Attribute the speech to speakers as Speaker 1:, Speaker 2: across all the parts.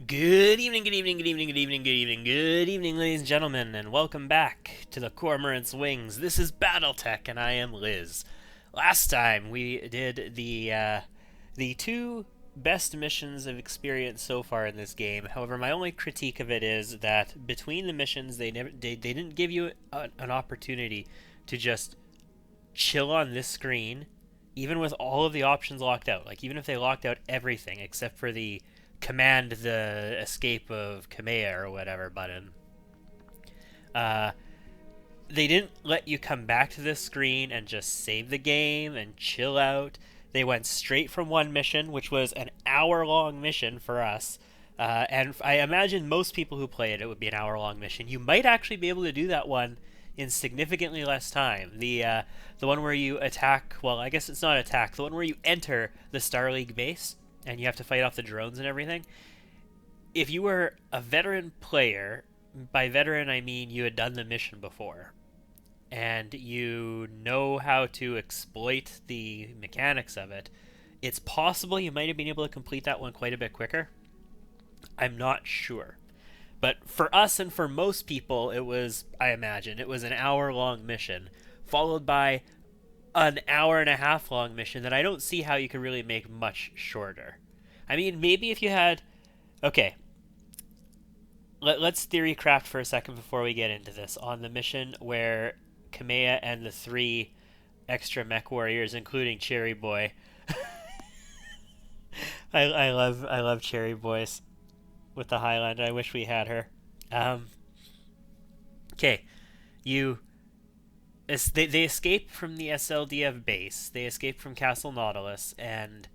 Speaker 1: Good evening, good evening, good evening, good evening, good evening, good evening, ladies and gentlemen, and welcome back to the Cormorant's Wings. This is Battletech, and I am Liz. Last time we did the two best missions of experience so far in this game. However, my only critique of it is that between the missions, they didn't give you an opportunity to just chill on this screen, even with all of the options locked out. Like even if they locked out everything except for the command the escape of Kamea or whatever button. Uh, they didn't let you come back to this screen and just save the game and chill out. They went straight from one mission, which was an hour-long mission for us. And I imagine most people who play it, it would be an hour-long mission. You might actually be able to do that one in significantly less time. The one where you attack, well, I guess it's not attack. The one where you enter the Star League base and you have to fight off the drones and everything. If you were a veteran player, by veteran I mean you had done the mission before, and you know how to exploit the mechanics of it, it's possible you might have been able to complete that one quite a bit quicker. I'm not sure. But for us and for most people, it was, I imagine, it was an hour-long mission, followed by an hour and a half long mission that I don't see how you could really make much shorter. I mean, maybe if you had... Okay, let's theory craft for a second before we get into this. On the mission where Kamea and the three extra mech warriors, including Cherry Boy... I love Cherry Boys with the Highlander. I wish we had her. Okay, you... They escape from the SLDF base. They escape from Castle Nautilus, and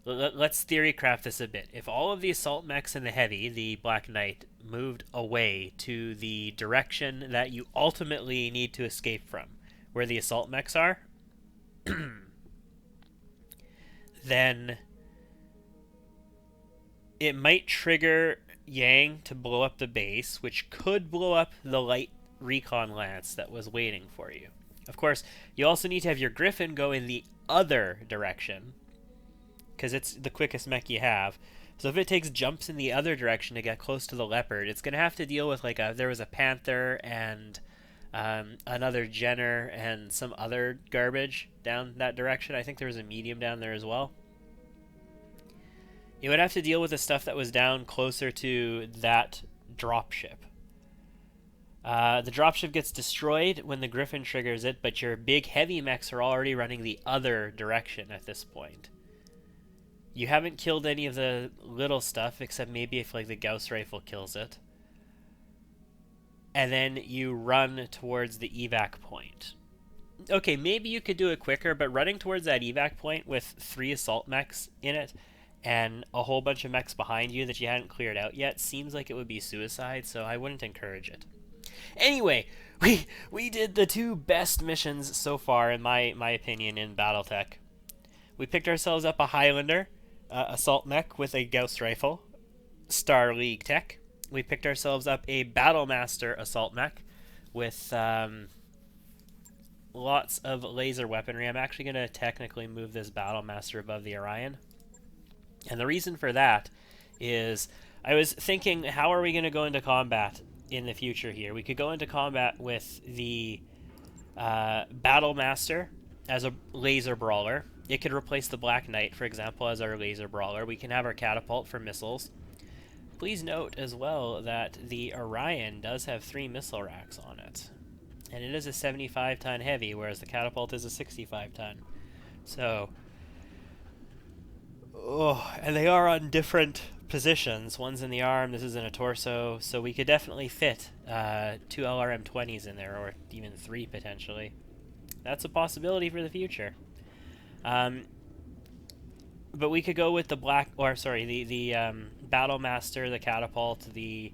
Speaker 1: let's theory craft this a bit. If all of the assault mechs and the heavy, the Black Knight, moved away to the direction that you ultimately need to escape from, where the assault mechs are, then it might trigger Yang to blow up the base, which could blow up the light recon lance that was waiting for you. Of course, you also need to have your Griffin go in the other direction, because it's the quickest mech you have. So if it takes jumps in the other direction to get close to the Leopard, it's going to have to deal with there was a Panther and another Jenner and some other garbage down that direction. I think there was a medium down there as well. You would have to deal with the stuff that was down closer to that dropship. The dropship gets destroyed when the Griffin triggers it, but your big heavy mechs are already running the other direction at this point. You haven't killed any of the little stuff, except maybe if the Gauss rifle kills it. And then you run towards the evac point. Okay, maybe you could do it quicker, but running towards that evac point with 3 assault mechs in it and a whole bunch of mechs behind you that you hadn't cleared out yet seems like it would be suicide, so I wouldn't encourage it. Anyway, we did the 2 best missions so far, in my opinion, in Battletech. We picked ourselves up a Highlander assault mech with a Gauss rifle, Star League tech. We picked ourselves up a Battlemaster assault mech with lots of laser weaponry. I'm actually going to technically move this Battlemaster above the Orion. And the reason for that is I was thinking, how are we going to go into combat in the future here? We could go into combat with the Battlemaster as a laser brawler. It could replace the Black Knight, for example, as our laser brawler. We can have our catapult for missiles. Please note as well that the Orion does have 3 missile racks on it. And it is a 75-ton heavy, whereas the catapult is a 65-ton. So... oh, and they are on different positions. One's in the arm, this is in a torso, so we could definitely fit 2 LRM-20s in there, or even 3 potentially. That's a possibility for the future. But we could go with the Battlemaster, the catapult, the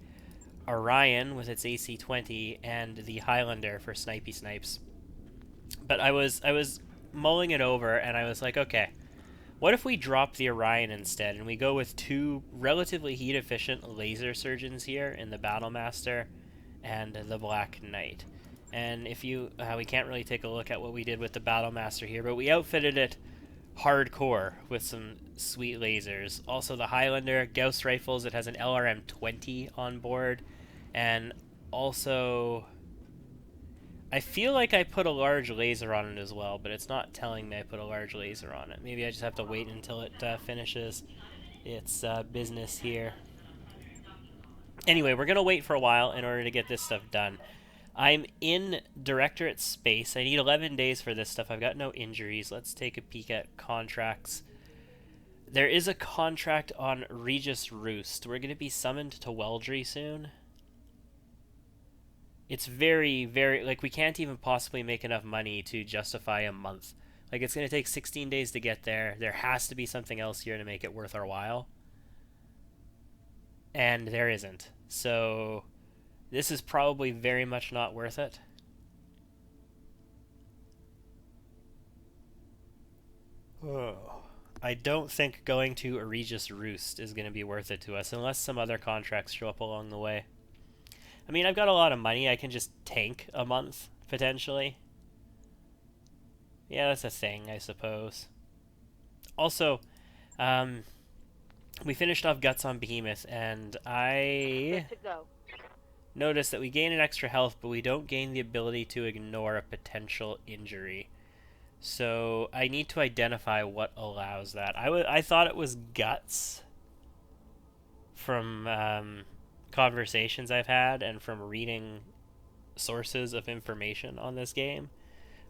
Speaker 1: Orion with its AC-20, and the Highlander for snipey snipes. But I was mulling it over, and I was like, okay, what if we drop the Orion instead, and we go with 2 relatively heat-efficient laser surgeons here in the Battlemaster and the Black Knight? And if you, we can't really take a look at what we did with the Battlemaster here, but we outfitted it hardcore with some sweet lasers. Also, the Highlander Gauss rifles. It has an LRM-20 on board, and also I feel like I put a large laser on it as well, but it's not telling me I put a large laser on it. Maybe I just have to wait until it finishes its business here. Anyway, we're gonna wait for a while in order to get this stuff done. I'm in Directorate Space. I need 11 days for this stuff. I've got no injuries. Let's take a peek at contracts. There is a contract on Regis Roost. We're going to be summoned to Weldry soon. It's very, very... Like, we can't even possibly make enough money to justify a month. Like, it's going to take 16 days to get there. There has to be something else here to make it worth our while. And there isn't. So, this is probably very much not worth it. Oh. I don't think going to Regis Roost is going to be worth it to us unless some other contracts show up along the way. I mean, I've got a lot of money. I can just tank a month, potentially. Yeah, that's a thing, I suppose. Also, we finished off Guts on Behemoth, and I noticed that we gain an extra health, but we don't gain the ability to ignore a potential injury. So I need to identify what allows that. I thought it was Guts from conversations I've had and from reading sources of information on this game.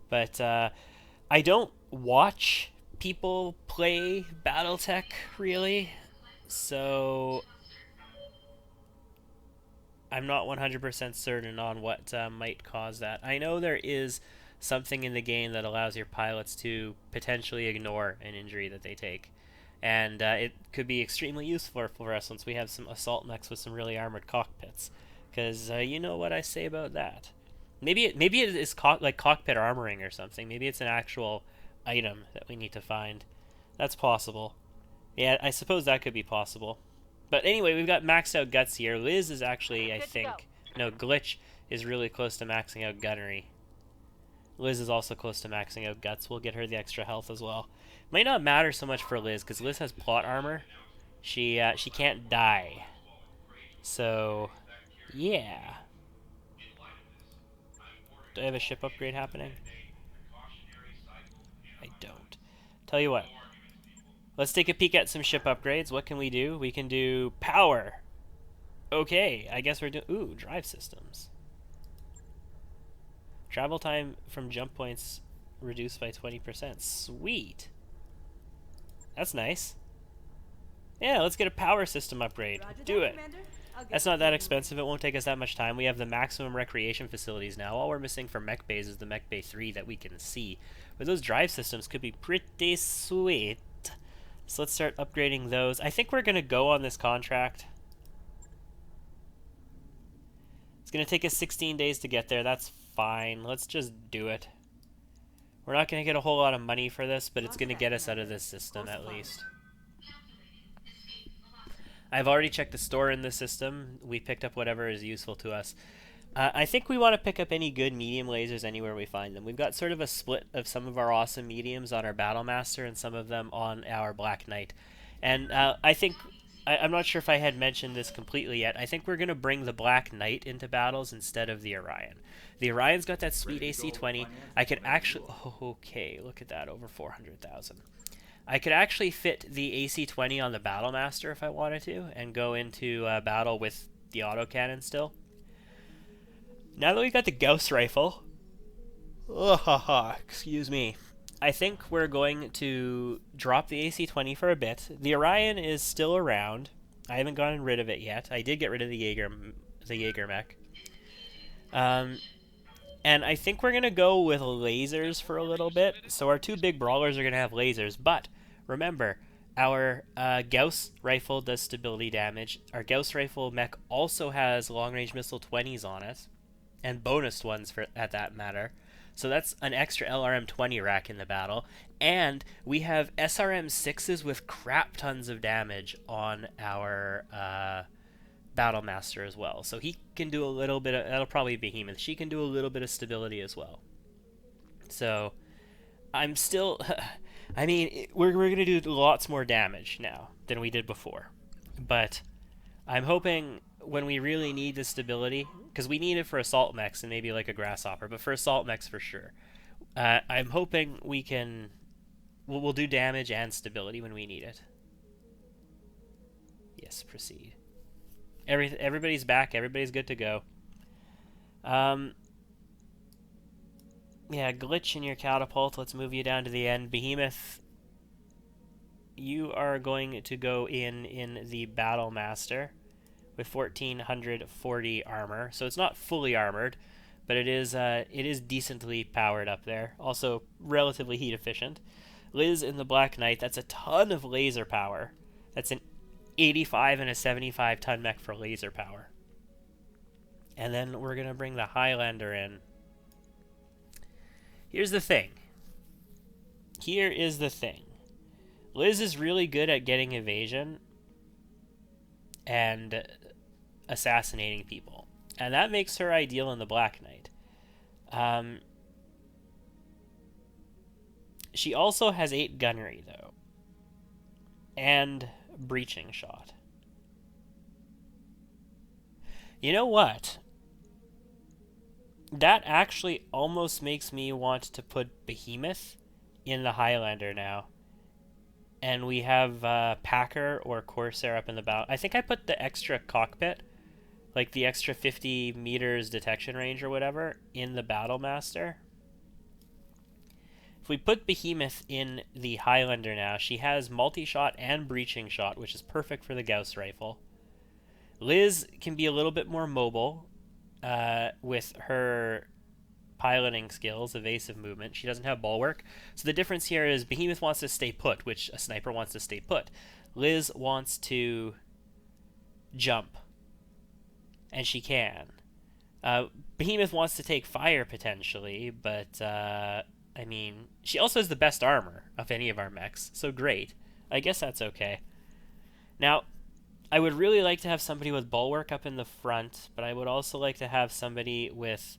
Speaker 1: But I don't watch people play Battletech, really. So I'm not 100% certain on what might cause that. I know there is something in the game that allows your pilots to potentially ignore an injury that they take. And it could be extremely useful for us once we have some assault mechs with some really armored cockpits. Because you know what I say about that. Maybe it is like cockpit armoring or something. Maybe it's an actual item that we need to find. That's possible. Yeah, I suppose that could be possible. But anyway, we've got maxed out guts here. Liz is actually, I think... No, Glitch is really close to maxing out gunnery. Liz is also close to maxing out guts. We'll get her the extra health as well. Might not matter so much for Liz, because Liz has plot armor. She can't die. So, yeah. Do I have a ship upgrade happening? I don't. Tell you what. Let's take a peek at some ship upgrades. What can we do? We can do power. Okay, I guess we're doing... Ooh, drive systems. Travel time from jump points reduced by 20%. Sweet. That's nice. Yeah, let's get a power system upgrade. Do it. That's not that expensive. It won't take us that much time. We have the maximum recreation facilities now. All we're missing for mech bays is the mech bay 3 that we can see. But those drive systems could be pretty sweet. So let's start upgrading those. I think we're going to go on this contract. It's going to take us 16 days to get there. That's fine. Let's just do it. We're not going to get a whole lot of money for this, but it's going to get us out of this system at least. I've already checked the store in the system. We picked up whatever is useful to us. I think we want to pick up any good medium lasers anywhere we find them. We've got sort of a split of some of our awesome mediums on our Battlemaster and some of them on our Black Knight. And I think... I'm not sure if I had mentioned this completely yet. I think we're going to bring the Black Knight into battles instead of the Orion. The Orion's got that sweet AC-20. I could actually... Oh, okay, look at that, over 400,000. I could actually fit the AC-20 on the Battlemaster if I wanted to, and go into battle with the autocannon still. Now that we've got the Gauss rifle... excuse me. I think we're going to drop the AC-20 for a bit. The Orion is still around. I haven't gotten rid of it yet. I did get rid of the Jaeger mech. And I think we're going to go with lasers for a little bit. So our two big brawlers are going to have lasers. But remember, our Gauss rifle does stability damage. Our Gauss rifle mech also has long-range missile 20s on it. And bonus ones for at that matter. So that's an extra LRM-20 rack in the battle. And we have SRM-6s with crap tons of damage on our Battlemaster as well. So he can do a little bit of... That'll probably be Behemoth. She can do a little bit of stability as well. So I'm still... I mean, we're going to do lots more damage now than we did before. But I'm hoping when we really need the stability, because we need it for assault mechs and maybe like a grasshopper, but for assault mechs for sure. I'm hoping we can. We'll do damage and stability when we need it. Yes, proceed. Everybody's back. Everybody's good to go. Yeah, glitch in your catapult. Let's move you down to the end. Behemoth, you are going to go in the Battle Master with 1440 armor. So it's not fully armored, but it is decently powered up there. Also relatively heat efficient. Liz in the Black Knight, that's a ton of laser power. That's an 85 and a 75 ton mech for laser power. And then we're going to bring the Highlander in. Here's the thing. Here is the thing. Liz is really good at getting evasion and assassinating people. And that makes her ideal in the Black Knight. She also has 8 gunnery, though. And breaching shot. You know what? That actually almost makes me want to put Behemoth in the Highlander now. And we have Packer or Corsair up in the bow. I think I put the extra cockpit, like the extra 50 meters detection range or whatever, in the Battle Master. If we put Behemoth in the Highlander now, she has multi-shot and breaching shot, which is perfect for the Gauss rifle. Liz can be a little bit more mobile with her piloting skills, evasive movement. She doesn't have bulwark. So the difference here is Behemoth wants to stay put, which a sniper wants to stay put. Liz wants to jump, and she can. Behemoth wants to take fire potentially, but I mean, she also has the best armor of any of our mechs, so great. I guess that's okay. Now, I would really like to have somebody with bulwark up in the front, but I would also like to have somebody with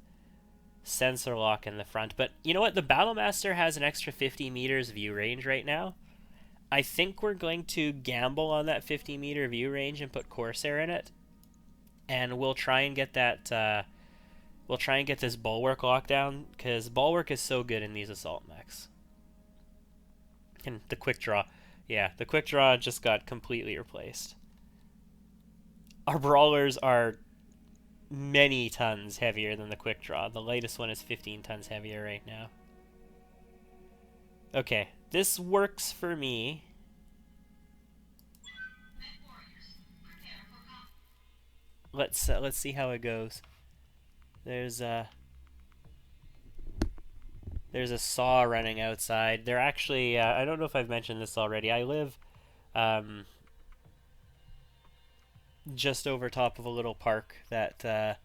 Speaker 1: sensor lock in the front. But you know what? The Battlemaster has an extra 50 meters view range right now. I think we're going to gamble on that 50 meter view range and put Corsair in it. And we'll try and get that... we'll try and get this bulwark lockdown, because bulwark is so good in these assault mechs. And the quick draw. Yeah, the quick draw just got completely replaced. Our brawlers are many tons heavier than the quick draw. The latest one is 15 tons heavier right now. Okay, this works for me. Let's see how it goes. There's a saw running outside. They're actually I don't know if I've mentioned this already. I live just over top of a little park that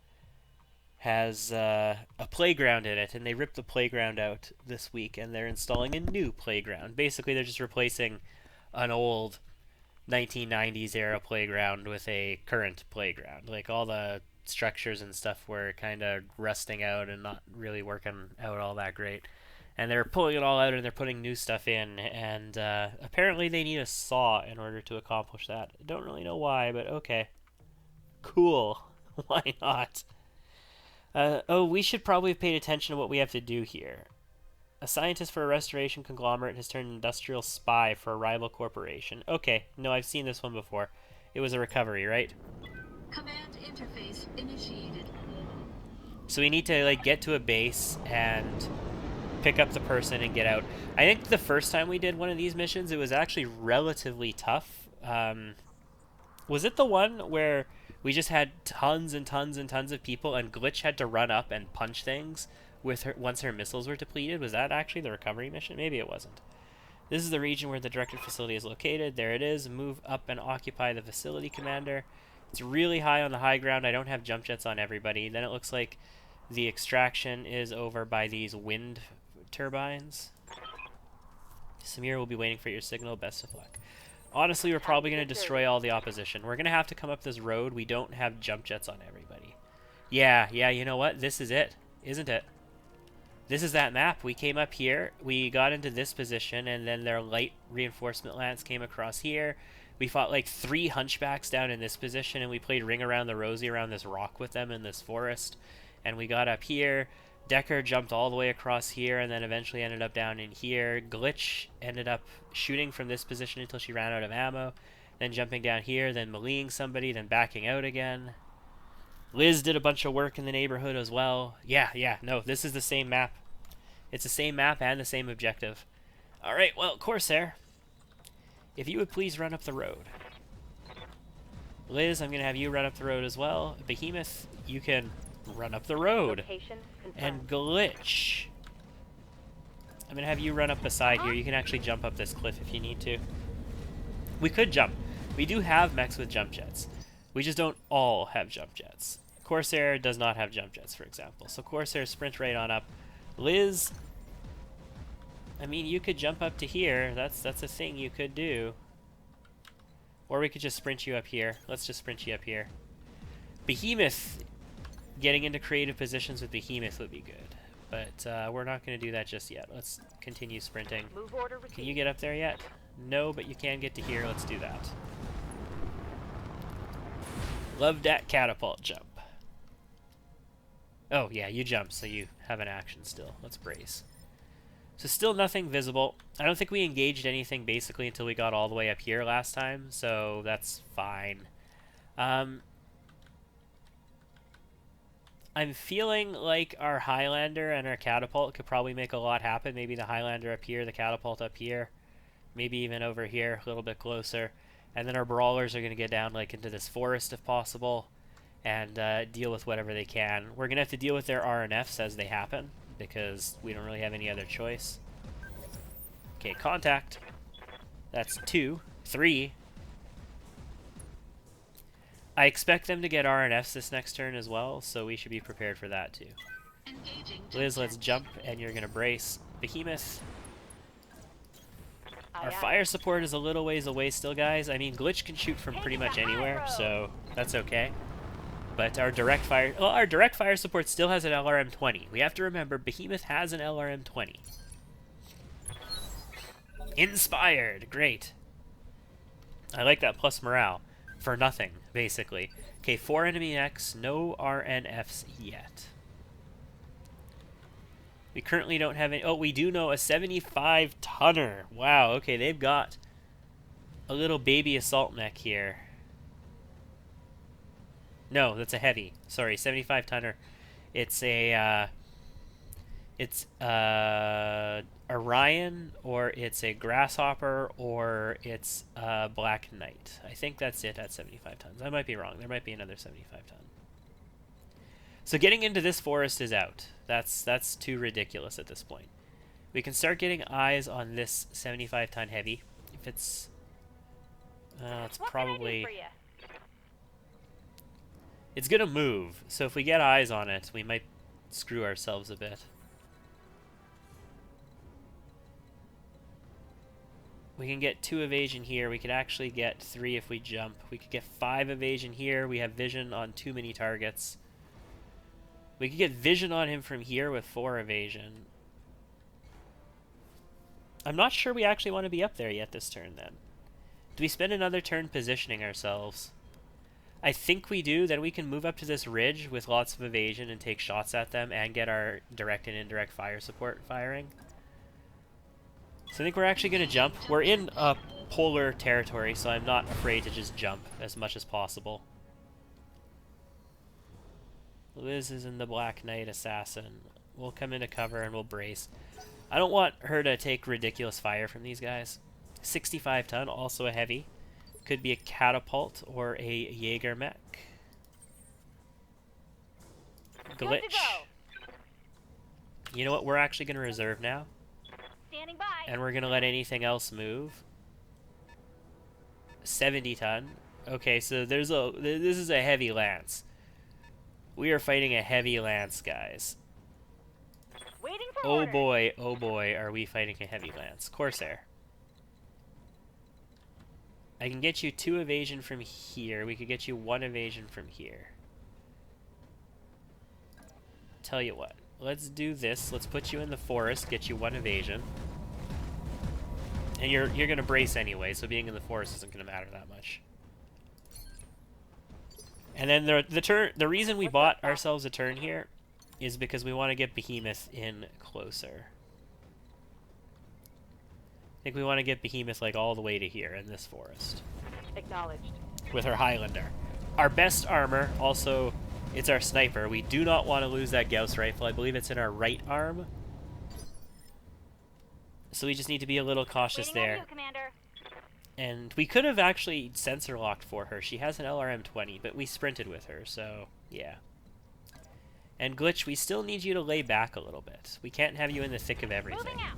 Speaker 1: has a playground in it, and they ripped the playground out this week, and they're installing a new playground. Basically, they're just replacing an old 1990s era playground with a current playground. Like, all the structures and stuff were kind of rusting out and not really working out all that great. And they're pulling it all out and they're putting new stuff in, and apparently they need a saw in order to accomplish that. I don't really know why, but okay. Cool. Why not? Oh, we should probably have paid attention to what we have to do here. A scientist for a restoration conglomerate has turned industrial spy for a rival corporation. Okay, no, I've seen this one before. It was a recovery, right?
Speaker 2: Command interface initiated.
Speaker 1: So we need to, like, get to a base and pick up the person and get out. I think the first time we did one of these missions, it was actually relatively tough. Was it the one where we just had tons and tons and tons of people and Glitch had to run up and punch things with her once her missiles were depleted? Was that actually the recovery mission? Maybe it wasn't. This is the region where the directed facility is located. There it is. Move up and occupy the facility, Commander. It's really high on the high ground. I don't have jump jets on everybody. Then it looks like the extraction is over by these wind turbines. Samir will be waiting for your signal. Best of luck. Honestly, we're probably going to destroy all the opposition. We're going to have to come up this road. We don't have jump jets on everybody. Yeah, you know what? This is it, isn't it? This is that map. We came up here, we got into this position, and then their light reinforcement lance came across here. We fought like 3 hunchbacks down in this position, and we played Ring Around the Rosie around this rock with them in this forest. And we got up here. Decker jumped all the way across here, and then eventually ended up down in here. Glitch ended up shooting from this position until she ran out of ammo. Then jumping down here, then meleeing somebody, then backing out again. Liz did a bunch of work in the neighborhood as well. Yeah, no, this is the same map. It's the same map and the same objective. Alright, well, Corsair, if you would please run up the road. Liz, I'm going to have you run up the road as well. Behemoth, you can run up the road. And Glitch, I'm going to have you run up beside here. You can actually jump up this cliff if you need to. We could jump. We do have mechs with jump jets. We just don't all have jump jets. Corsair does not have jump jets, for example. So Corsair, sprint right on up. Liz, I mean, you could jump up to here. That's a thing you could do. Or we could just sprint you up here. Let's just sprint you up here. Behemoth, getting into creative positions with Behemoth would be good. But we're not going to do that just yet. Let's continue sprinting. Can you get up there yet? No, but you can get to here. Let's do that. Love that catapult jump. Oh, yeah, you jump, so you have an action still. Let's brace. So still nothing visible. I don't think we engaged anything basically until we got all the way up here last time, so that's fine. I'm feeling like our Highlander and our catapult could probably make a lot happen. Maybe the Highlander up here, the catapult up here, maybe even over here, a little bit closer. And then our brawlers are going to get down like into this forest if possible and deal with whatever they can. We're going to have to deal with their RNFs as they happen because we don't really have any other choice. Okay, contact. That's 2. 3. I expect them to get RNFs this next turn as well, so we should be prepared for that too. Liz, let's jump, and you're going to brace. Behemoth. Our fire support is a little ways away still, guys. I mean, Glitch can shoot from pretty much anywhere, so that's okay. But our direct fire... Well, our direct fire support still has an LRM-20. We have to remember, Behemoth has an LRM-20. Inspired! Great. I like that plus morale. For nothing, basically. Okay, 4 enemy X, no RNFs yet. We currently don't have any... Oh, we do know a 75-tonner. Wow, okay, they've got a little baby assault mech here. No, that's a heavy. Sorry, 75-tonner. It's a... Orion, or it's a Grasshopper, or it's a Black Knight. I think that's it at 75 tons. I might be wrong. There might be another 75 ton. So getting into this forest is out. That's too ridiculous at this point. We can start getting eyes on this 75-ton heavy. If it's... it's probably... It's gonna move, so if we get eyes on it, we might screw ourselves a bit. We can get 2 evasion here. We could actually get 3 if we jump. We could get 5 evasion here. We have vision on too many targets. We could get vision on him from here with 4 evasion. I'm not sure we actually want to be up there yet this turn, then. Do we spend another turn positioning ourselves? I think we do. Then we can move up to this ridge with lots of evasion and take shots at them and get our direct and indirect fire support firing. So I think we're actually going to jump. We're in polar territory, so I'm not afraid to just jump as much as possible. Liz is in the Black Knight Assassin. We'll come into cover and we'll brace. I don't want her to take ridiculous fire from these guys. 65 ton, also a heavy. Could be a catapult or a Jaeger mech. Glitch. You know what? We're actually going to reserve now.
Speaker 3: Standing by.
Speaker 1: And we're going to let anything else move. 70 ton. Okay, so this is a heavy lance. We are fighting a heavy lance, guys.
Speaker 3: Waiting for
Speaker 1: Oh
Speaker 3: orders.
Speaker 1: boy, are we fighting a heavy lance. Corsair. I can get you 2 evasion from here. We could get you 1 evasion from here. Tell you what. let's do this. Let's put you in the forest, get you 1 evasion. And you're gonna brace anyway, so being in the forest isn't gonna matter that much. And then the reason we bought ourselves a turn here is because we want to get Behemoth in closer. I think we want to get Behemoth like all the way to here in this forest.
Speaker 3: Acknowledged.
Speaker 1: With our Highlander. Our best armor, also, it's our sniper. We do not want to lose that Gauss rifle. I believe it's in our right arm. So we just need to be a little cautious
Speaker 3: Waiting on
Speaker 1: there.
Speaker 3: you, Commander.
Speaker 1: And we could have actually sensor locked for her. She has an LRM-20, but we sprinted with her, so yeah. And Glitch, we still need you to lay back a little bit. We can't have you in the thick of everything.
Speaker 3: Moving out.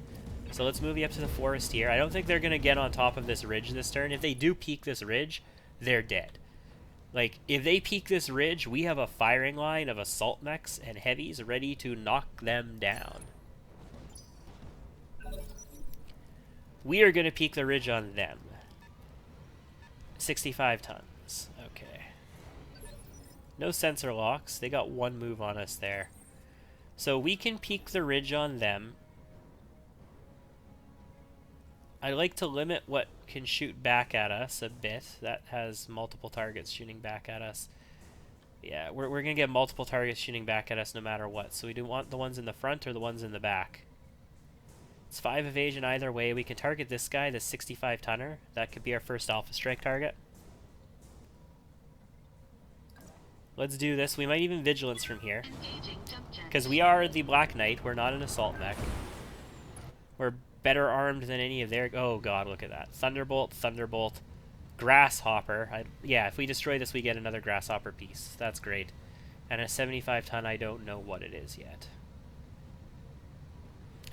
Speaker 1: So let's move you up to the forest here. I don't think they're going to get on top of this ridge this turn. If they do peek this ridge, they're dead. Like, if they peek this ridge, we have a firing line of assault mechs and heavies ready to knock them down. We are going to peek the ridge on them. 65 tons. Okay. No sensor locks. They got 1 move on us there. So we can peek the ridge on them. I like to limit what can shoot back at us a bit. That has multiple targets shooting back at us. Yeah, we're going to get multiple targets shooting back at us no matter what. So we do want the ones in the front or the ones in the back. It's 5 evasion either way. We can target this guy, the 65 tonner. That could be our first Alpha Strike target. Let's do this. We might even Vigilance from here. Because we are the Black Knight. We're not an assault mech. We're better armed than any of their... Oh god, look at that. Thunderbolt, Thunderbolt, Grasshopper. Yeah, if we destroy this, we get another Grasshopper piece. That's great. And a 75 ton, I don't know what it is yet.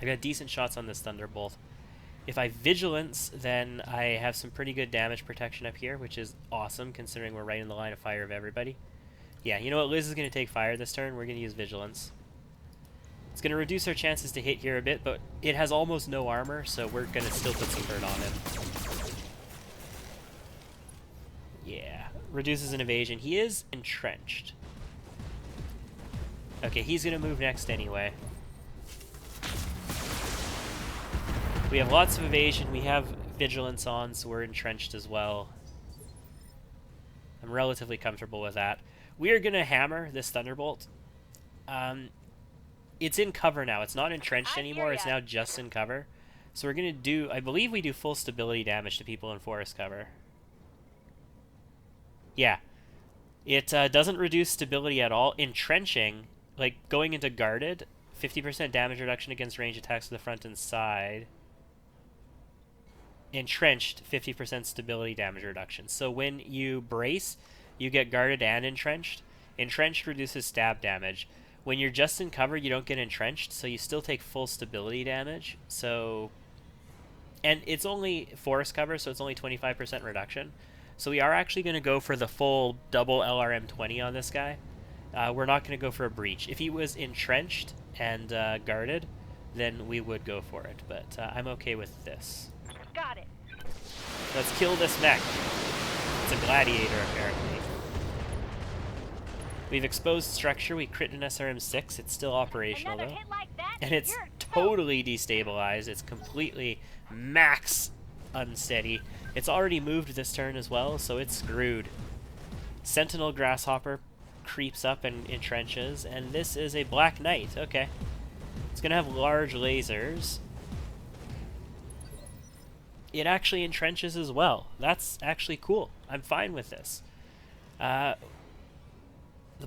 Speaker 1: I've got decent shots on this Thunderbolt. If I Vigilance, then I have some pretty good damage protection up here, which is awesome, considering we're right in the line of fire of everybody. Yeah, you know what? Liz is going to take fire this turn. We're going to use Vigilance. It's going to reduce our chances to hit here a bit, but it has almost no armor, so we're going to still put some hurt on him. Yeah, reduces an evasion. He is entrenched. Okay, he's going to move next anyway. We have lots of evasion. We have Vigilance on, so we're entrenched as well. I'm relatively comfortable with that. We are going to hammer this Thunderbolt. It's in cover now. It's not entrenched anymore. It's now just in cover. So we're going to do... I believe we do full stability damage to people in forest cover. Yeah. It doesn't reduce stability at all. Entrenching, like going into guarded, 50% damage reduction against range attacks to the front and side. Entrenched, 50% stability damage reduction. So when you brace, you get guarded and entrenched. Entrenched reduces stab damage. When you're just in cover, you don't get entrenched, so you still take full stability damage. So, and it's only forest cover, so it's only 25% reduction. So we are actually going to go for the full double LRM-20 on this guy. We're not going to go for a breach. If he was entrenched and guarded, then we would go for it. But I'm okay with this.
Speaker 3: Got it.
Speaker 1: Let's kill this mech. It's a gladiator, apparently. We've exposed structure. We crit an SRM-6. It's still operational,
Speaker 3: Another
Speaker 1: though.
Speaker 3: hit like that,
Speaker 1: And it's
Speaker 3: you're
Speaker 1: totally destabilized. It's completely max unsteady. It's already moved this turn as well, so it's screwed. Sentinel Grasshopper creeps up and entrenches, and this is a Black Knight. Okay. It's going to have large lasers. It actually entrenches as well. That's actually cool. I'm fine with this. The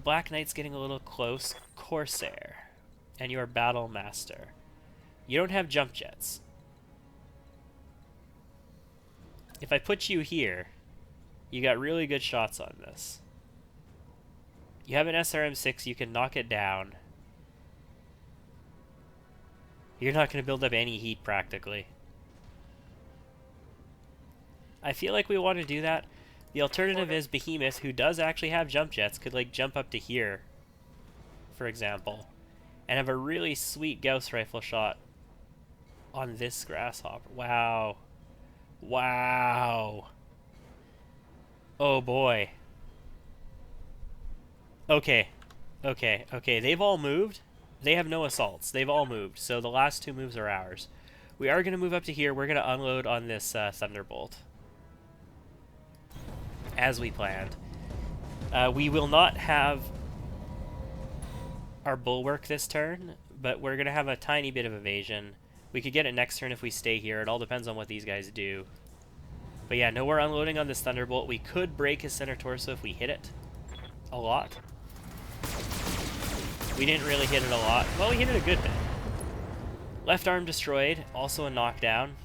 Speaker 1: Black Knight's getting a little close. Corsair. And your Battle Master. You don't have jump jets. If I put you here, you got really good shots on this. You have an SRM-6, you can knock it down. You're not going to build up any heat, practically. I feel like we want to do that. The alternative is Behemoth, who does actually have jump jets, could like jump up to here, for example, and have a really sweet Gauss rifle shot on this Grasshopper. Wow. Wow. Oh boy. Okay. Okay, okay. They've all moved, They have no assaults. They've all moved, so the last 2 moves are ours. We are going to move up to here. We're going to unload on this Thunderbolt. As we planned. We will not have our Bulwark this turn, but we're going to have a tiny bit of evasion. We could get it next turn if we stay here. It all depends on what these guys do. But yeah, no, we're unloading on this Thunderbolt. We could break his center torso if we hit it a lot. We didn't really hit it a lot. Well, we hit it a good bit. Left arm destroyed. Also a knockdown.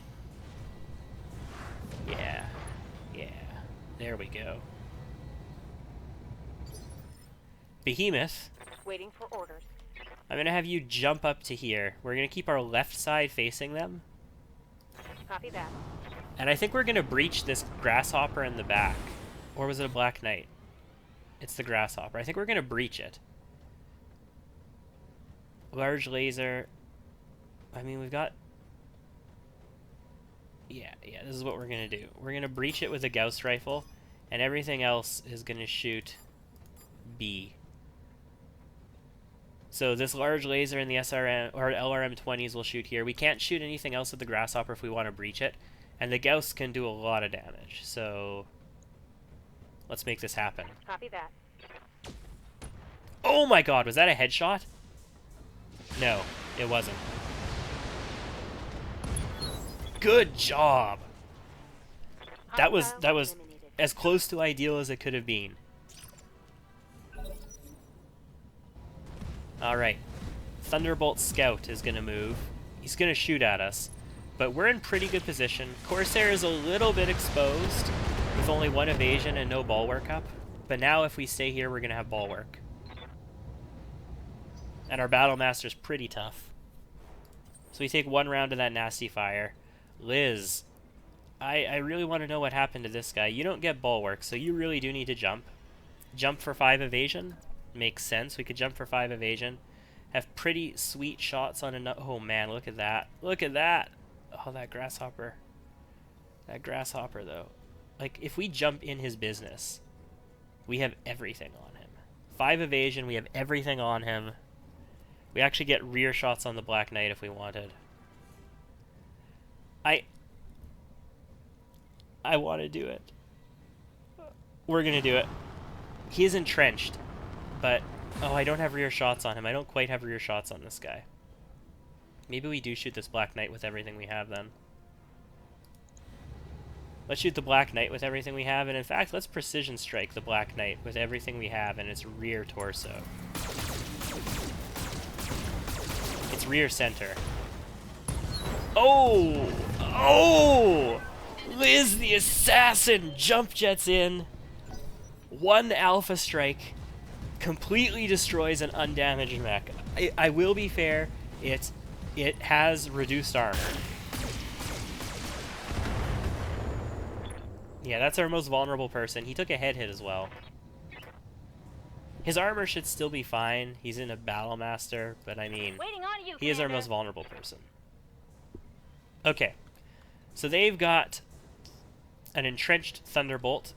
Speaker 1: Yeah. Yeah. There we go. Behemoth.
Speaker 3: Waiting for orders.
Speaker 1: I'm going to have you jump up to here. We're going to keep our left side facing them.
Speaker 3: Copy that.
Speaker 1: And I think we're going to breach this Grasshopper in the back. Or was it a Black Knight? It's the Grasshopper. I think we're going to breach it. Large laser. I mean, we've got... Yeah, this is what we're going to do. We're going to breach it with a Gauss rifle. And everything else is going to shoot B. So this large laser in the SRM or LRM-20s will shoot here. We can't shoot anything else with the Grasshopper if we want to breach it. And the Gauss can do a lot of damage. So let's make this happen.
Speaker 3: Copy that.
Speaker 1: Oh my god, was that a headshot? No, it wasn't. Good job. That was as close to ideal as it could have been. Alright. Thunderbolt Scout is going to move. He's going to shoot at us. But we're in pretty good position. Corsair is a little bit exposed with only 1 evasion and no bulwark up. But now if we stay here, we're going to have bulwark. And our Battlemaster's pretty tough. So we take 1 round of that nasty fire. Liz, I really want to know what happened to this guy. You don't get bulwark, so you really do need to jump. Jump for 5 evasion. Makes sense. We could jump for 5 evasion. Have pretty sweet shots on a... Oh man, look at that. Look at that. Oh, that Grasshopper. That Grasshopper, though. Like, if we jump in his business, we have everything on him. 5 evasion, we have everything on him. We actually get rear shots on the Black Knight if we wanted. I want to do it. We're going to do it. He is entrenched, but... Oh, I don't have rear shots on him. I don't quite have rear shots on this guy. Maybe we do shoot this Black Knight with everything we have, then. Let's shoot the Black Knight with everything we have, and in fact, let's precision strike the Black Knight with everything we have and its rear torso. Its rear center. Oh! Oh! Liz the Assassin jump jets in. 1 alpha strike. Completely destroys an undamaged mech. I will be fair, it has reduced armor. Yeah, that's our most vulnerable person. He took a head hit as well. His armor should still be fine. He's in a Battlemaster, but I mean,
Speaker 3: Waiting on you,
Speaker 1: he is our
Speaker 3: Commander.
Speaker 1: most vulnerable person. Okay, so they've got an entrenched Thunderbolt.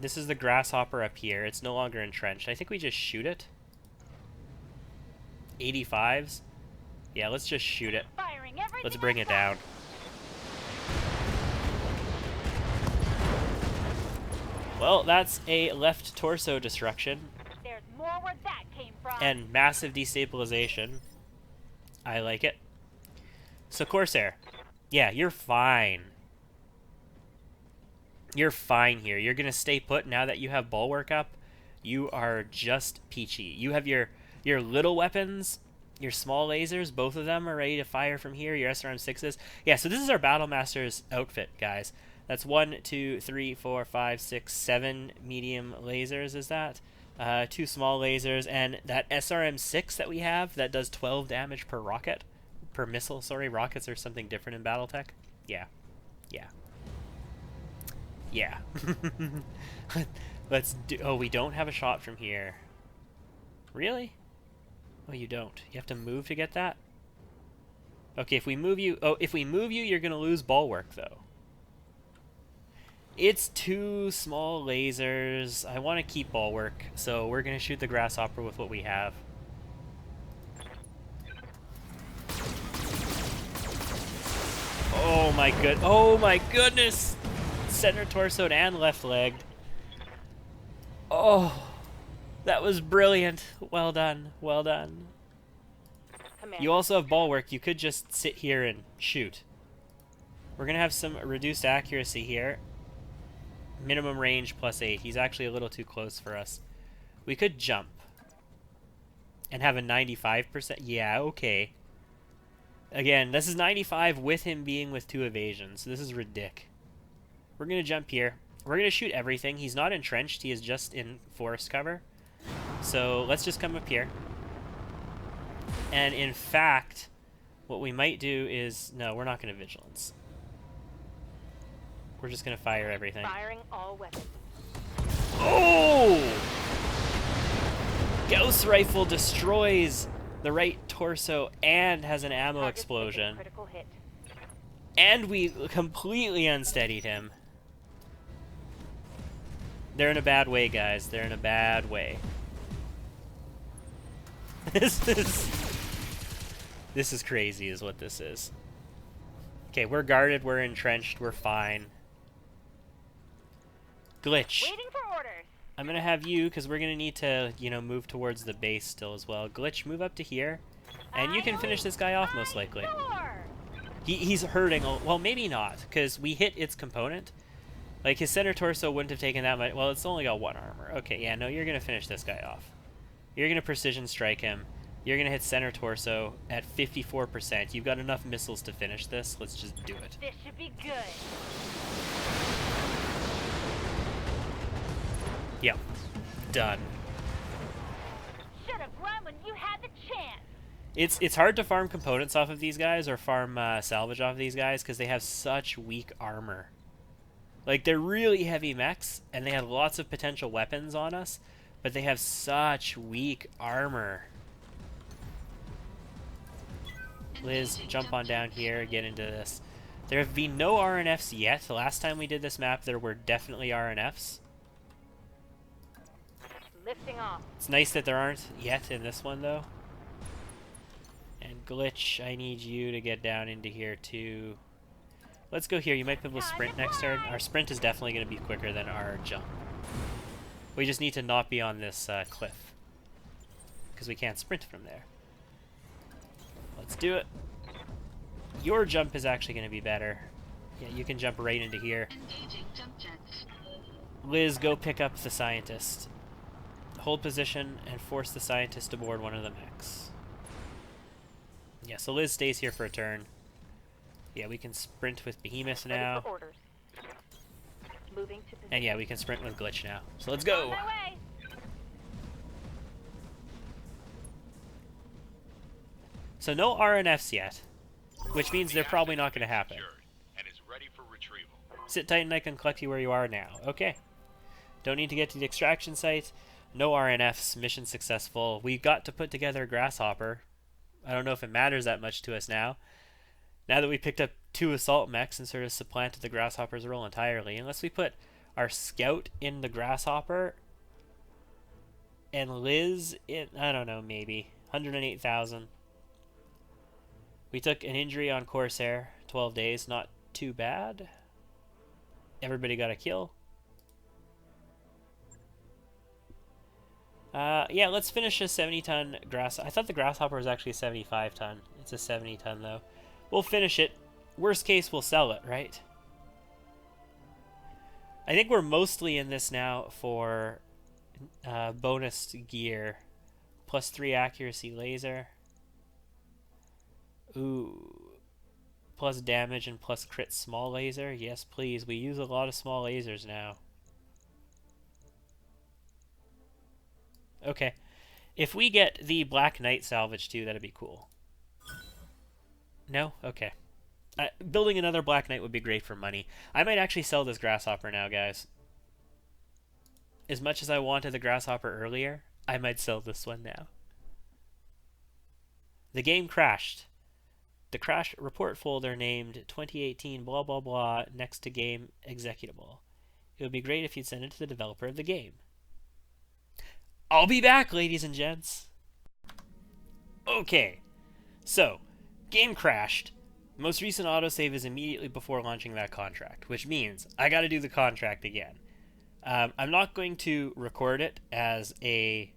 Speaker 1: This is the Grasshopper up here. It's no longer entrenched. I think we just shoot it. 85s. Yeah, let's just shoot it.
Speaker 3: Firing everything
Speaker 1: Let's bring it
Speaker 3: I
Speaker 1: down. Well, that's a left torso destruction
Speaker 3: got. There's more where that came from.
Speaker 1: and massive destabilization. I like it. So Corsair, yeah, you're fine. You're fine here. You're gonna stay put now that you have bulwark up. You are just peachy. You have your little weapons, your small lasers. Both of them are ready to fire from here. Your SRM-6s. Yeah. So this is our Battlemaster's outfit, guys. That's 1, 2, 3, 4, 5, 6, 7 medium lasers. Is that? 2 small lasers, and that SRM-6 that we have that does 12 damage per rocket, per missile. Sorry, rockets are something different in Battletech. Yeah. Yeah. Yeah. Let's do... Oh, we don't have a shot from here. Really? Oh, you don't. You have to move to get that? Okay, if we move you... Oh, if we move you, you're going to lose bulwark, though. It's 2 small lasers. I want to keep bulwark, so we're going to shoot the Grasshopper with what we have. Oh my goodness! Center torsoed and left legged. Oh, that was brilliant. Well done. Well done.
Speaker 3: Commander.
Speaker 1: You also have bulwark. You could just sit here and shoot. We're gonna have some reduced accuracy here. Minimum range +8. He's actually a little too close for us. We could jump. And have a 95%. Yeah, okay. Again, this is 95 with him being with 2 evasions. This is ridiculous. We're going to jump here. We're going to shoot everything. He's not entrenched. He is just in forest cover. So let's just come up here. And in fact, what we might do is... No, we're not going to vigilance. We're just going to fire everything.
Speaker 3: Firing all weapons.
Speaker 1: Oh! Gauss rifle destroys the right torso and has an ammo
Speaker 3: Target
Speaker 1: explosion.
Speaker 3: critical hit.
Speaker 1: And we completely unsteadied him. They're in a bad way, guys. They're in a bad way. This is crazy is what this is. Okay, we're guarded, we're entrenched, we're fine. Glitch.
Speaker 3: Waiting for orders.
Speaker 1: I'm gonna have you, because we're gonna need to, you know, move towards the base still as well. Glitch, move up to here, and you can finish this guy off most likely. He's hurting, well, maybe not, because we hit its component. Like, his center torso wouldn't have taken that much. Well, it's only got 1 armor. Okay, yeah, no, you're gonna finish this guy off. You're gonna precision strike him. You're gonna hit center torso at 54%. You've got enough missiles to finish this. Let's just do it.
Speaker 3: This should be good.
Speaker 1: Yep. Done.
Speaker 3: Should have run when you had the chance.
Speaker 1: It's hard to farm components off of these guys or farm salvage off of these guys because they have such weak armor. Like, they're really heavy mechs, and they have lots of potential weapons on us, but they have such weak armor. Liz, jump on down here, get into this. There have been no RNFs yet. The last time we did this map, there were definitely RNFs.
Speaker 3: Lifting off.
Speaker 1: It's nice that there aren't yet in this one, though. And Glitch, I need you to get down into here, too. Let's go here. You might be able to sprint next turn. Our sprint is definitely going to be quicker than our jump. We just need to not be on this cliff, because we can't sprint from there. Let's do it. Your jump is actually going to be better. Yeah, you can jump right into here.
Speaker 2: Engaging jump jets.
Speaker 1: Liz, go pick up the scientist. Hold position and force the scientist to board one of the mechs. Yeah, so Liz stays here for a turn. Yeah, we can sprint with Behemoth
Speaker 3: Ready
Speaker 1: now.
Speaker 3: for orders. Moving to position.
Speaker 1: And yeah, we can sprint with Glitch now. So let's go!
Speaker 3: On my way.
Speaker 1: So no RNFs yet, which means they're probably not going to happen.
Speaker 4: And is ready for retrieval.
Speaker 1: Sit tight and I can collect you where you are now. Okay. Don't need to get to the extraction site. No RNFs. Mission successful. We got to put together a Grasshopper. I don't know if it matters that much to us now. Now that we picked up 2 assault mechs and sort of supplanted the Grasshopper's role entirely. Unless we put our Scout in the Grasshopper and Liz in, I don't know, maybe. 108,000. We took an injury on Corsair. 12 days. Not too bad. Everybody got a kill. Yeah, let's finish a 70-ton grass. I thought the Grasshopper was actually a 75-ton. It's a 70-ton, though. We'll finish it. Worst case, we'll sell it, right? I think we're mostly in this now for bonus gear. +3 accuracy laser. Ooh. Plus damage and plus crit small laser. Yes, please. We use a lot of small lasers now. Okay. If we get the Black Knight salvage too, that'd be cool. No? Okay. Building another Black Knight would be great for money. I might actually sell this Grasshopper now, guys. As much as I wanted the Grasshopper earlier, I might sell this one now. The game crashed. The crash report folder named 2018 blah blah blah next to game executable. It would be great if you'd send it to the developer of the game. I'll be back, ladies and gents. Okay, so game crashed. Most recent autosave is immediately before launching that contract, which means I got to do the contract again. I'm not going to record it as a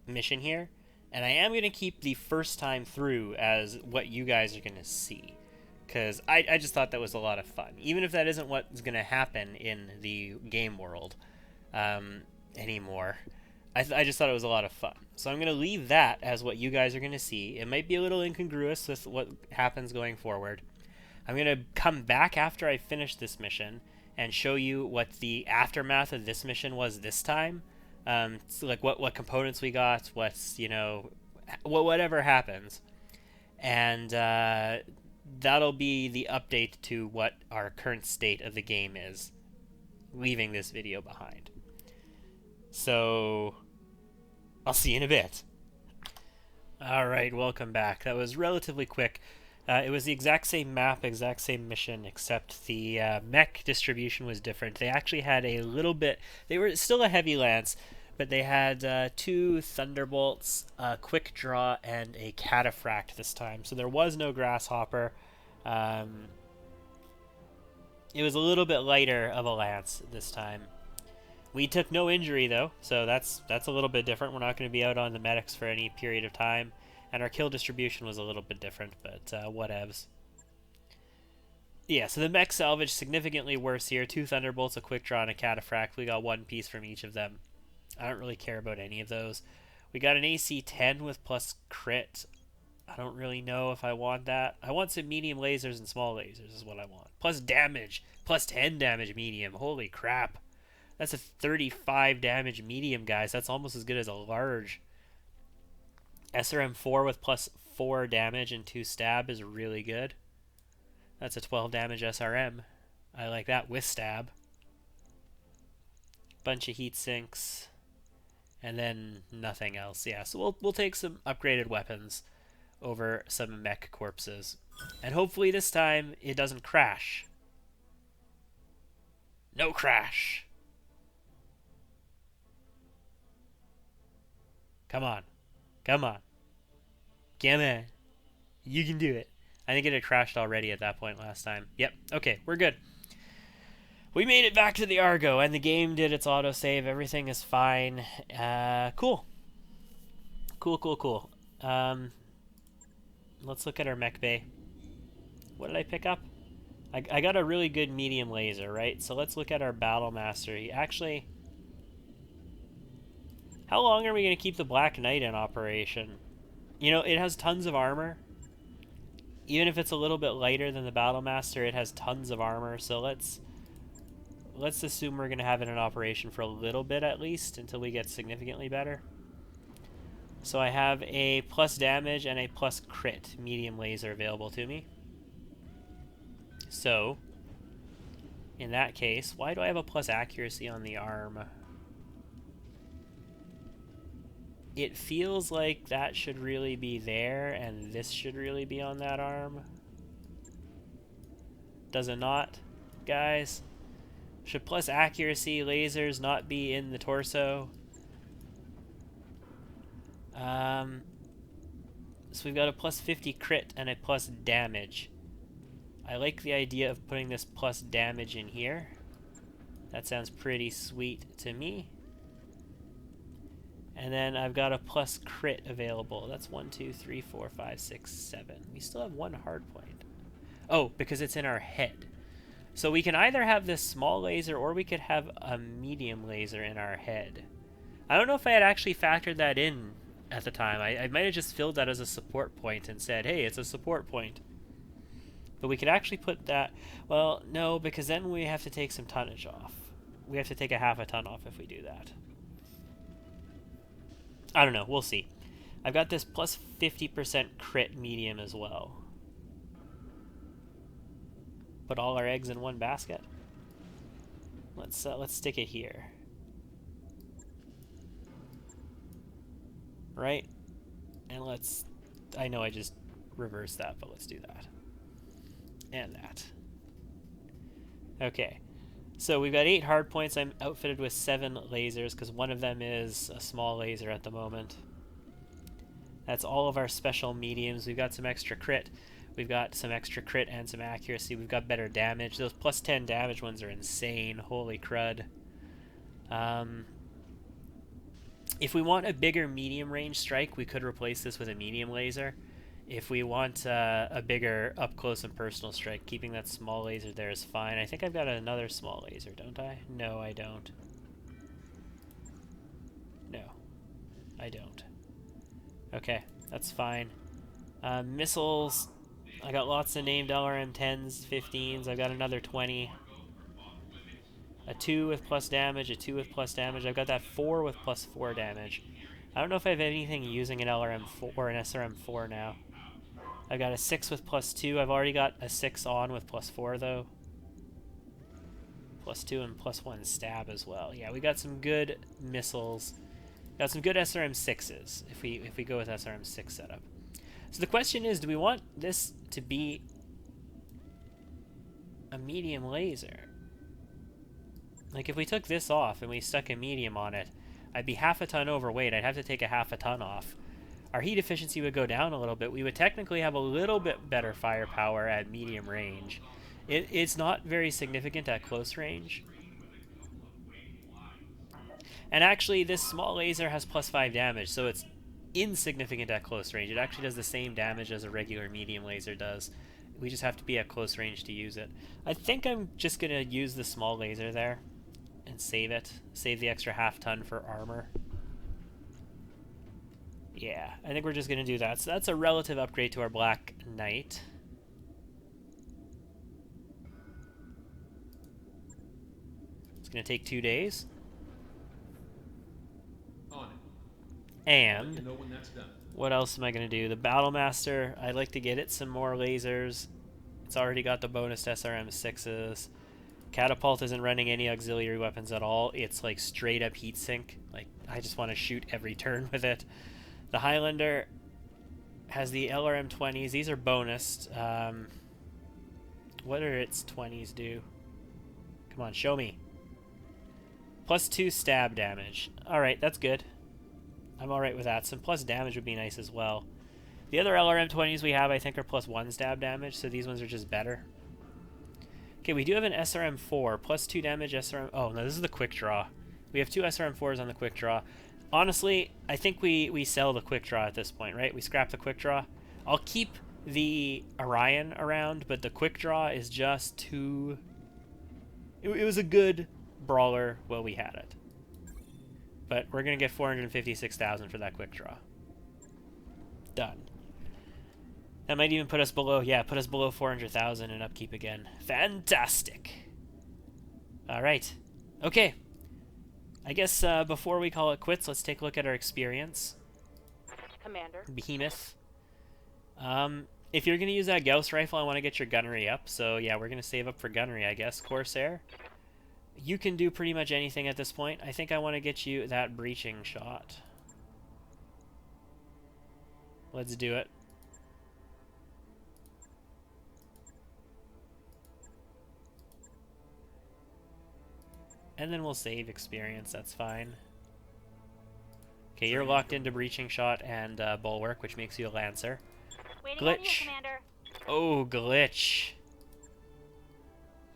Speaker 1: mission here, and I am going to keep the first time through as what you guys are going to see, because I just thought that was a lot of fun, even if that isn't what's going to happen in the game world anymore. I just thought it was a lot of fun. So I'm going to leave that as what you guys are going to see. It might be a little incongruous with what happens going forward. I'm going to come back after I finish this mission and show you what the aftermath of this mission was this time. So like what components we got, what's, whatever happens. And that'll be the update to what our current state of the game is, leaving this video behind. So I'll see you in a bit. Alright, welcome back. That was relatively quick. It was the exact same map, exact same mission, except the mech distribution was different. They actually had a little bit... They were still a heavy lance, but they had 2 thunderbolts, a quick draw, and a cataphract this time. So there was no grasshopper. It was a little bit lighter of a lance this time. We took no injury, though, so that's a little bit different. We're not going to be out on the medics for any period of time. And our kill distribution was a little bit different, but whatevs. Yeah, so the mech salvage significantly worse here. 2 thunderbolts, a quick draw, and a cataphract. We got 1 piece from each of them. I don't really care about any of those. We got an AC 10 with plus crit. I don't really know if I want that. I want some medium lasers and small lasers is what I want. Plus damage. Plus 10 damage medium. Holy crap. That's a 35 damage medium, guys. That's almost as good as a large. SRM 4 with plus 4 damage and 2 stab is really good. That's a 12 damage SRM. I like that with stab. Bunch of heat sinks. And then nothing else. Yeah, so we'll take some upgraded weapons over some mech corpses. And hopefully this time it doesn't crash. No crash. Come on. Come on. Come on. You can do it. I think it had crashed already at that point last time. Yep. Okay, we're good. We made it back to the Argo, and the game did its autosave. Everything is fine. Cool. Cool. Let's look at our mech bay. What did I pick up? I got a really good medium laser, right? So let's look at our Battle Master. Actually, how long are we going to keep the Black Knight in operation? You know, it has tons of armor. Even if it's a little bit lighter than the Battle Master, it has tons of armor. So let's assume we're going to have it in operation for a little bit at least, until we get significantly better. So I have a plus damage and a plus crit medium laser available to me. So, in that case, why do I have a plus accuracy on the arm? It feels like that should really be there, and this should really be on that arm. Does it not, guys? Should plus accuracy lasers not be in the torso? So we've got a plus 50 crit and a plus damage. I like the idea of putting this plus damage in here. That sounds pretty sweet to me. And then I've got a plus crit available. That's 1, 2, 3, 4, 5, 6, 7. We still have 1 hard point. Oh, because it's in our head. So we can either have this small laser or we could have a medium laser in our head. I don't know if I had actually factored that in at the time. I might have just filled that as a support point and said, hey, it's a support point. But we could actually put that... Well, no, because then we have to take some tonnage off. We have to take a half a ton off if we do that. I don't know. We'll see. I've got this plus 50% crit medium as well. Put all our eggs in one basket. Let's stick it here. Right? And let's... I know I just reversed that, but let's do that. And that. Okay. So we've got 8 hard points. I'm outfitted with 7 lasers because one of them is a small laser at the moment. That's all of our special mediums. We've got some extra crit. We've got some extra crit and some accuracy. We've got better damage. Those plus 10 damage ones are insane. Holy crud. If we want a bigger medium range strike, we could replace this with a medium laser. If we want a bigger up close and personal strike, keeping that small laser there is fine. I think I've got another small laser, don't I? No, I don't. No, I don't. Okay, that's fine. Missiles, I got lots of named LRM-10s, 15s. I've got another 20. A 2 with plus damage, a 2 with plus damage. I've got that 4 with plus 4 damage. I don't know if I have anything using an LRM-4 or an SRM-4 now. I've got a 6 with plus 2. I've already got a 6 on with plus 4, though. Plus 2 and plus 1 stab as well. Yeah, we got some good missiles. Got some good SRM-6s if we go with SRM-6 setup. So the question is, do we want this to be a medium laser? Like, if we took this off and we stuck a medium on it, I'd be half a ton overweight. I'd have to take a half a ton off. Our heat efficiency would go down a little bit. We would technically have a little bit better firepower at medium range. It's not very significant at close range. And actually, this small laser has plus 5 damage, so it's insignificant at close range. It actually does the same damage as a regular medium laser does. We just have to be at close range to use it. I think I'm just going to use the small laser there and save it. Save the extra half ton for armor. Yeah, I think we're just going to do that. So that's a relative upgrade to our Black Knight. It's going to take 2 days. And what else am I going to do? The Battlemaster, I'd like to get it some more lasers. It's already got the bonus to SRM-6s. Catapult isn't running any auxiliary weapons at all. It's like straight up heatsink. Like, I just want to shoot every turn with it. The Highlander has the LRM-20s. These are bonused. What are its 20s do? Come on, show me. Plus 2 stab damage. Alright, that's good. I'm alright with that. Some plus damage would be nice as well. The other LRM-20s we have, I think, are plus 1 stab damage, so these ones are just better. Okay, we do have an SRM-4. Plus 2 damage SRM... Oh, no, this is the quick draw. We have 2 SRM-4s on the quick draw. Honestly, I think we sell the quick draw at this point, right? We scrap the quick draw. I'll keep the Orion around, but the quick draw is just too... It was a good brawler while we had it. But we're going to get 456,000 for that quick draw. Done. That might even put us below, yeah, put us below 400,000 in upkeep again. Fantastic. All right. Okay. I guess before we call it quits, let's take a look at our experience.
Speaker 3: Commander.
Speaker 1: Behemoth. If you're going to use that Gauss rifle, I want to get your gunnery up. So yeah, we're going to save up for gunnery, I guess. Corsair. You can do pretty much anything at this point. I think I want to get you that breaching shot. Let's do it. And then we'll save experience, that's fine. Okay, you're locked into breaching shot and bulwark, which makes you a lancer.
Speaker 3: Waiting on you,
Speaker 1: Glitch.
Speaker 3: Commander.
Speaker 1: Oh, glitch.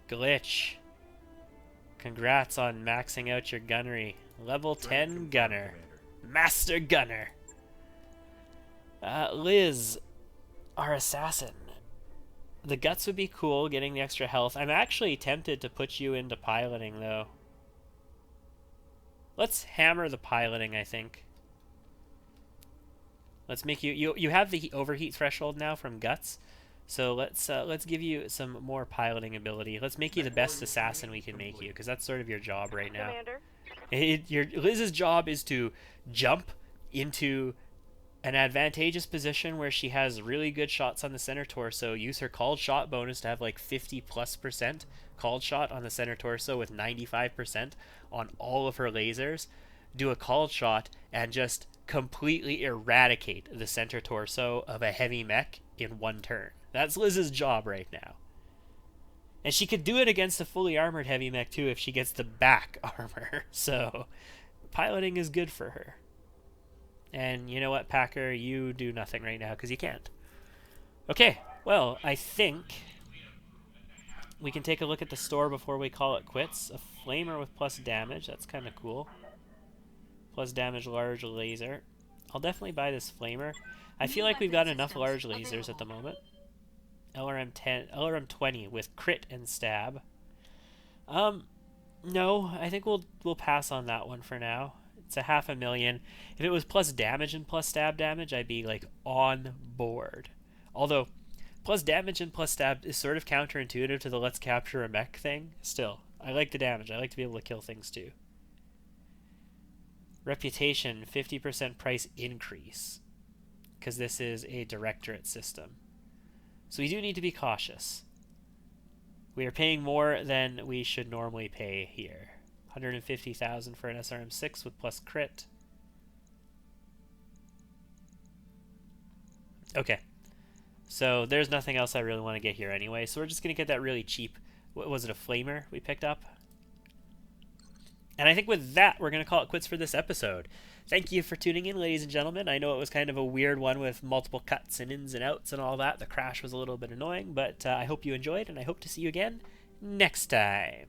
Speaker 1: Glitch. Congrats on maxing out your gunnery. Level 10 gunner. Master gunner. Liz, our assassin. The guts would be cool, getting the extra health. I'm actually tempted to put you into piloting, though. Let's hammer the piloting, I think. Let's make you have the overheat threshold now from guts. So let's give you some more piloting ability. Let's make you the best assassin we can make you, because that's sort of your job right now.
Speaker 3: Commander.
Speaker 1: Liz's job is to jump into an advantageous position where she has really good shots on the center torso. Use her called shot bonus to have like 50+% called shot on the center torso with 95% on all of her lasers. Do a called shot and just completely eradicate the center torso of a heavy mech in one turn. That's Liz's job right now. And she could do it against a fully armored heavy mech too if she gets the back armor. So piloting is good for her. And you know what, Packer? You do nothing right now because you can't. Okay, Well, I think we can take a look at the store before we call it quits. A flamer with plus damage. That's kind of cool. Plus damage large laser. I'll definitely buy this flamer. I feel like we've got enough large lasers at the moment. LRM 10, LRM 20 with crit and stab. No, I think we'll pass on that one for now. It's a 500,000. If it was plus damage and plus stab damage, I'd be like on board. Although plus damage and plus stab is sort of counterintuitive to the let's capture a mech thing. Still, I like the damage. I like to be able to kill things too. Reputation, 50% price increase. Because this is a directorate system. So we do need to be cautious. We are paying more than we should normally pay here. 150,000 for an SRM6 with plus crit. Okay. So there's nothing else I really want to get here anyway. So we're just going to get that really cheap, what was it, a flamer we picked up? And I think with that, we're going to call it quits for this episode. Thank you for tuning in, ladies and gentlemen. I know it was kind of a weird one with multiple cuts and ins and outs and all that. The crash was a little bit annoying, but I hope you enjoyed, and I hope to see you again next time.